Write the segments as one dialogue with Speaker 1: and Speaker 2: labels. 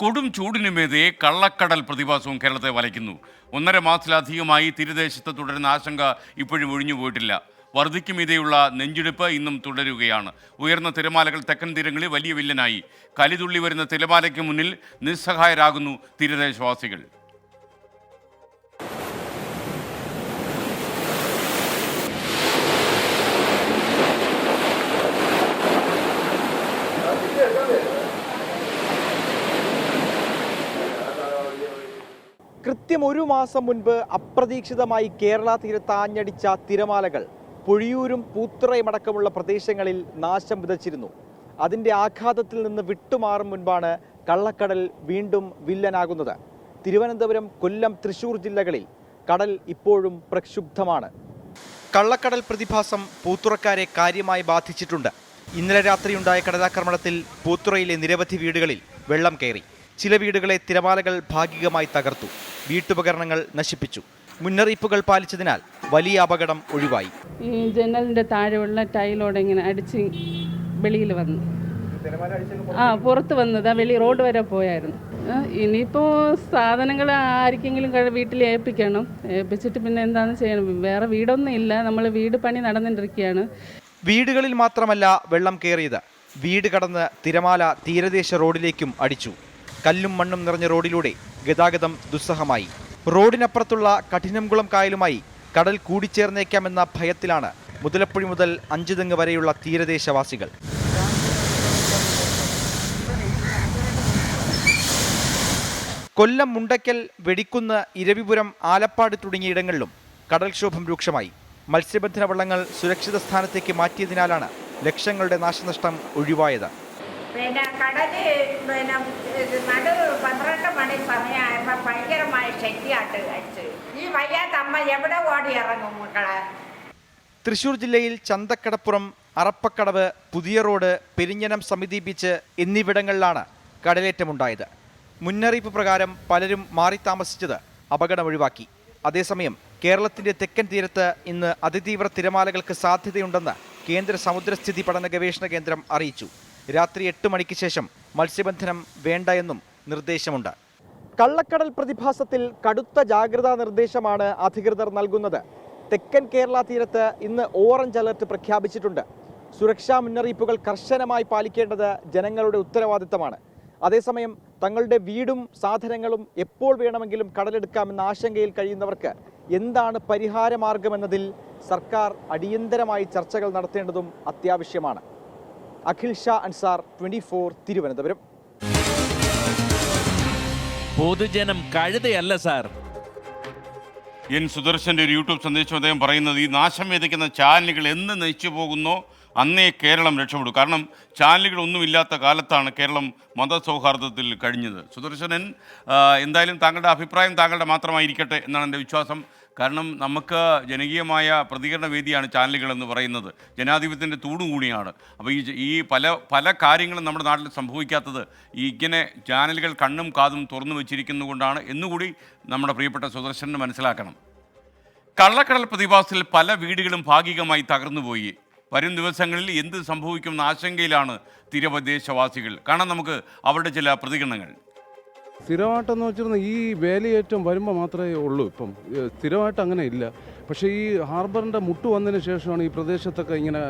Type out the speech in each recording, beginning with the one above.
Speaker 1: കൊടും ചൂടിനുമേതെ കള്ളക്കടൽ പ്രതിഭാസവും കേരളത്തെ വലയ്ക്കുന്നു. 1.5 മാസത്തിലധികമായി തീരദേശത്ത് തുടരുന്ന ആശങ്ക ഇപ്പോഴും ഒഴിഞ്ഞുപോയിട്ടില്ല. വറുതിക്കുമീതെയുള്ള നെഞ്ചെടുപ്പ് ഇന്നും തുടരുകയാണ്. ഉയർന്ന തിരമാലകൾ തെക്കൻ തീരങ്ങളിൽ വലിയ വില്ലനായി. കലിതുള്ളി വരുന്ന തിരമാലയ്ക്ക് മുന്നിൽ നിസ്സഹായരാകുന്നു തീരദേശവാസികൾ.
Speaker 2: കൃത്യം 1 മാസം മുൻപ് അപ്രതീക്ഷിതമായി കേരള തീരത്ത് ആഞ്ഞടിച്ച തിരമാലകൾ പൊഴിയൂരും പൂത്തുറയും അടക്കമുള്ള പ്രദേശങ്ങളിൽ നാശം വിതച്ചിരുന്നു. അതിൻ്റെ ആഘാതത്തിൽ നിന്ന് വിട്ടുമാറും മുൻപാണ് കള്ളക്കടൽ വീണ്ടും വില്ലനാകുന്നത്. തിരുവനന്തപുരം, കൊല്ലം, തൃശൂർ ജില്ലകളിൽ കടൽ ഇപ്പോഴും പ്രക്ഷുബ്ധമാണ്. കള്ളക്കടൽ പ്രതിഭാസം പൂത്തുറക്കാരെ കാര്യമായി ബാധിച്ചിട്ടുണ്ട്. ഇന്നലെ രാത്രിയുണ്ടായ കടലാക്രമണത്തിൽ പൂത്തുറയിലെ നിരവധി വീടുകളിൽ വെള്ളം കയറി. ചില വീടുകളെ തിരമാലകൾ ഭാഗികമായി തകർത്തു. വീട്ടുപകരണങ്ങൾ നശിപ്പിച്ചു. മുന്നറിയിപ്പുകൾ പാലിച്ചതിനാൽ വലിയ അപകടം ഒഴിവായി.
Speaker 3: ഈ ജനലിൻ്റെ താഴെയുള്ള ടൈലോടെ ഇങ്ങനെ അടിച്ച് വെളിയിൽ വന്നു. പുറത്ത് വന്നതാ, റോഡ് വരെ പോയായിരുന്നു. ഇനിയിപ്പോൾ സാധനങ്ങൾ ആർക്കെങ്കിലും വീട്ടിൽ ഏൽപ്പിക്കണം. ഏൽപ്പിച്ചിട്ട് പിന്നെ എന്താണെന്ന് ചെയ്യണം. വേറെ വീടൊന്നും ഇല്ല. നമ്മൾ വീട് പണി നടന്നിട്ടിരിക്കുകയാണ്.
Speaker 2: വീടുകളിൽ മാത്രമല്ല വെള്ളം കയറിയത്. വീട് കടന്ന് തിരമാല തീരദേശ റോഡിലേക്കും അടിച്ചു. കല്ലും മണ്ണും നിറഞ്ഞ റോഡിലൂടെ ഗതാഗതം ദുസ്സഹമായി. റോഡിനപ്പുറത്തുള്ള കഠിനംകുളം കായലുമായി കടൽ കൂടിച്ചേർന്നേക്കാമെന്ന ഭയത്തിലാണ് മുതലപ്പുഴി മുതൽ അഞ്ചുതെങ്ങ് വരെയുള്ള തീരദേശവാസികൾ. കൊല്ലം, മുണ്ടയ്ക്കൽ, വെടിക്കുന്ന്, ഇരവിപുരം, ആലപ്പാട് തുടങ്ങിയ ഇടങ്ങളിലും കടൽക്ഷോഭം രൂക്ഷമായി. മത്സ്യബന്ധന വള്ളങ്ങൾ സുരക്ഷിത സ്ഥാനത്തേക്ക് മാറ്റിയതിനാലാണ് ലക്ഷങ്ങളുടെ നാശനഷ്ടം ഒഴിവായത്.
Speaker 4: പിന്നെ കടല് നടു 12 മണി സമയമായപ്പോൾ ഭയങ്കരമായ ശക്തിയായിട്ട് കഴിച്ച് ഈ വയ്യാത്ത അമ്മ എവിടെ ഓടി ഇറങ്ങും മക്കളെ.
Speaker 2: തൃശൂർ ജില്ലയിൽ ചന്തക്കടപ്പുറം, അറപ്പക്കടവ്, പുതിയ റോഡ്, പെരിഞ്ഞനം സമിതി ബീച്ച് എന്നിവിടങ്ങളിലാണ് കടലേറ്റമുണ്ടായത്. മുന്നറിയിപ്പ് പ്രകാരം പലരും മാറി താമസിച്ചത് അപകടം ഒഴിവാക്കി. അതേസമയം കേരളത്തിന്റെ തെക്കൻ തീരത്ത് ഇന്ന് അതിതീവ്ര തിരമാലകൾക്ക് സാധ്യതയുണ്ടെന്ന് കേന്ദ്ര സമുദ്രസ്ഥിതി പഠന ഗവേഷണ കേന്ദ്രം അറിയിച്ചു. രാത്രി 8 മണിക്ക് ശേഷം മത്സ്യബന്ധനം വേണ്ട എന്നും നിർദ്ദേശമുണ്ട്. കള്ളക്കടൽ പ്രതിഭാസത്തിൽ കടുത്ത ജാഗ്രതാ നിർദ്ദേശമാണ് അധികൃതർ നൽകുന്നത്. തെക്കൻ കേരള തീരത്ത് ഇന്ന് ഓറഞ്ച് അലർട്ട് പ്രഖ്യാപിച്ചിട്ടുണ്ട്. സുരക്ഷാ മുന്നറിയിപ്പുകൾ കർശനമായി പാലിക്കേണ്ടത് ജനങ്ങളുടെ ഉത്തരവാദിത്തമാണ്. അതേസമയം തങ്ങളുടെ വീടും സാധനങ്ങളും എപ്പോൾ വേണമെങ്കിലും കടലെടുക്കാമെന്ന ആശങ്കയിൽ കഴിയുന്നവർക്ക് എന്താണ് പരിഹാരമാർഗമെന്നതിൽ സർക്കാർ അടിയന്തരമായി ചർച്ചകൾ നടത്തേണ്ടതും അത്യാവശ്യമാണ്. അഖിൽ ഷാ അൻസാർ, 24 തിരുവനന്തപുരം.
Speaker 5: പൊതുജനം കഴുതയല്ല സാർ.
Speaker 1: എൻ സുദർശൻ്റെ ഒരു യൂട്യൂബ് സന്ദേശം അദ്ദേഹം പറയുന്നത്, ഈ നാശം വിതയ്ക്കുന്ന ചാനലുകൾ എന്ന് നയിച്ചു പോകുന്നോ അന്നേ കേരളം രക്ഷപ്പെടും. കാരണം ചാനലുകളൊന്നുമില്ലാത്ത കാലത്താണ് കേരളം മതസൗഹാർദ്ദത്തിൽ കഴിഞ്ഞത്. സുദർശനൻ, എന്തായാലും താങ്കളുടെ അഭിപ്രായം താങ്കളുടെ മാത്രമായിരിക്കട്ടെ എന്നാണ് എൻ്റെ വിശ്വാസം. കാരണം നമുക്ക് ജനകീയമായ പ്രതികരണ വേദിയാണ് ചാനലുകൾ എന്ന് പറയുന്നത്. ജനാധിപത്യത്തിൻ്റെ തൂണും കൂടിയാണ്. അപ്പോൾ ഈ പല കാര്യങ്ങളും നമ്മുടെ നാട്ടിൽ സംഭവിക്കാത്തത് ഇങ്ങനെ ചാനലുകൾ കണ്ണും കാതും തുറന്നു വെച്ചിരിക്കുന്നതുകൊണ്ടാണ് എന്നുകൂടി നമ്മുടെ പ്രിയപ്പെട്ട സുദർശനെ മനസ്സിലാക്കണം. കള്ളക്കടൽ പ്രതിഭാസത്തിൽ പല വീടുകളും ഭാഗികമായി തകർന്നുപോയി. വരും ദിവസങ്ങളിൽ എന്ത് സംഭവിക്കുമെന്ന ആശങ്കയിലാണ് തീരപ്രദേശവാസികൾ. കാണാം നമുക്ക് അവരുടെ ചില പ്രതികരണങ്ങൾ.
Speaker 6: സ്ഥിരമായിട്ടെന്ന് വെച്ചിരുന്ന ഈ വേലിയേറ്റം വരുമ്പോൾ മാത്രമേ ഉള്ളൂ. ഇപ്പം സ്ഥിരമായിട്ട് അങ്ങനെ ഇല്ല. പക്ഷേ ഈ ഹാർബറിൻ്റെ മുട്ട് വന്നതിന് ശേഷമാണ് ഈ പ്രദേശത്തൊക്കെ ഇങ്ങനെ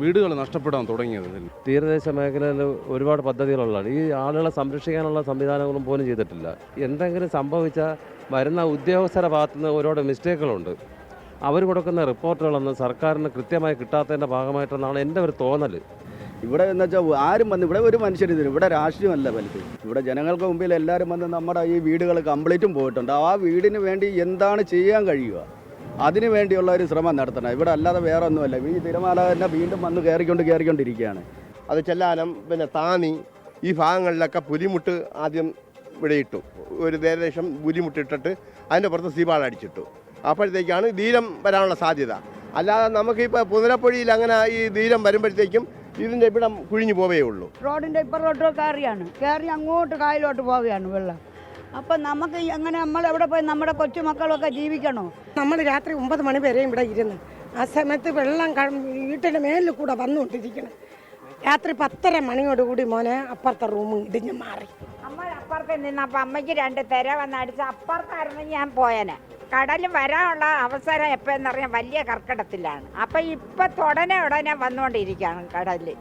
Speaker 6: വീടുകൾ നഷ്ടപ്പെടാൻ തുടങ്ങിയത്.
Speaker 7: തീരദേശ മേഖലയിൽ ഒരുപാട് പദ്ധതികളുള്ളതാണ്. ഈ ആളുകളെ സംരക്ഷിക്കാനുള്ള സംവിധാനങ്ങളും പോലും ചെയ്തിട്ടില്ല. എന്തെങ്കിലും സംഭവിച്ചാൽ വരുന്ന ഉദ്യോഗസ്ഥരുടെ ഭാഗത്തുനിന്ന് ഒരുപാട് മിസ്റ്റേക്കുകളുണ്ട്. അവർ കൊടുക്കുന്ന റിപ്പോർട്ടുകളൊന്നും സർക്കാരിന് കൃത്യമായി കിട്ടാത്തതിൻ്റെ ഭാഗമായിട്ടെന്നാണ് എൻ്റെ ഒരു തോന്നൽ.
Speaker 8: ഇവിടെ എന്ന് വെച്ചാൽ ആരും വന്ന് ഇവിടെ ഒരു മനുഷ്യരിതിന് ഇവിടെ രാഷ്ട്രീയമല്ല വലുത്. ഇവിടെ ജനങ്ങൾക്ക് മുമ്പിൽ എല്ലാവരും വന്ന് നമ്മുടെ ഈ വീടുകൾ കംപ്ലീറ്റും പോയിട്ടുണ്ട്. ആ വീടിന് വേണ്ടി എന്താണ് ചെയ്യാൻ കഴിയുക, അതിനു വേണ്ടിയുള്ള ഒരു ശ്രമം നടത്തണം. ഇവിടെ അല്ലാതെ വേറെ ഒന്നുമല്ല. ഈ തിരമാല തന്നെ വീണ്ടും വന്ന് കയറിക്കൊണ്ടിരിക്കുകയാണ്.
Speaker 9: അത് ചെല്ലാനം പിന്നെ താന്നി ഈ ഭാഗങ്ങളിലൊക്കെ പുലിമുട്ട് ആദ്യം ഇവിടെ ഇട്ടു. ഒരു ഏകദേശം പുലിമുട്ടിട്ടിട്ട് അതിൻ്റെ പുറത്ത് സീപാൾ അടിച്ചിട്ടു. അപ്പോഴത്തേക്കാണ് ധീരം വരാനുള്ള സാധ്യത. അല്ലാതെ നമുക്കിപ്പോൾ പുനരപ്പൊഴിയിൽ അങ്ങനെ ഈ ധീരം വരുമ്പോഴത്തേക്കും ഇതിൻ്റെ ഇവിടം കുഴിഞ്ഞു പോവേ ഉള്ളൂ.
Speaker 4: റോഡിൻ്റെ ഇപ്പുറത്തോട്ട് കയറി അങ്ങോട്ട് കായലോട്ട് പോവുകയാണ് വെള്ളം. അപ്പം നമുക്ക് അങ്ങനെ നമ്മൾ എവിടെ പോയി നമ്മുടെ കൊച്ചുമക്കളൊക്കെ ജീവിക്കണോ?
Speaker 10: നമ്മൾ രാത്രി 9 മണി വരെയും ഇവിടെ ഇരുന്ന് ആ സമയത്ത് വെള്ളം വീട്ടിൻ്റെ മേലിൽ കൂടെ വന്നുകൊണ്ടിരിക്കണം. രാത്രി 10:30 മണിയോടുകൂടി മോനെ അപ്പുറത്തെ റൂം ഇടിഞ്ഞ് മാറി.
Speaker 4: അമ്മ അപ്പുറത്തെ നോക്കി നിന്നപ്പോൾ അമ്മയ്ക്ക് 2 തിര വന്നടിച്ച് അപ്പുറത്തായിരുന്നു ഞാൻ പോയനെ. കടൽ വരാനുള്ള അവസരം എപ്പോഴെന്നറിയാൻ വലിയ കർക്കിടത്തിലാണ്. അപ്പം ഇപ്പം ഉടനെ വന്നുകൊണ്ടിരിക്കുകയാണ് കടലിൽ.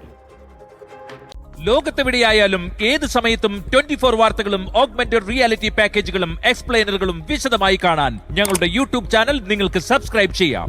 Speaker 5: ലോകത്തെവിടെയായാലും ഏത് സമയത്തും 24 വാർത്തകളും ഓഗ്മെന്റഡ് റിയാലിറ്റി പാക്കേജുകളും എക്സ്പ്ലെയിനറുകളും വിശദമായി കാണാൻ ഞങ്ങളുടെ യൂട്യൂബ് ചാനൽ നിങ്ങൾക്ക് സബ്സ്ക്രൈബ് ചെയ്യാം.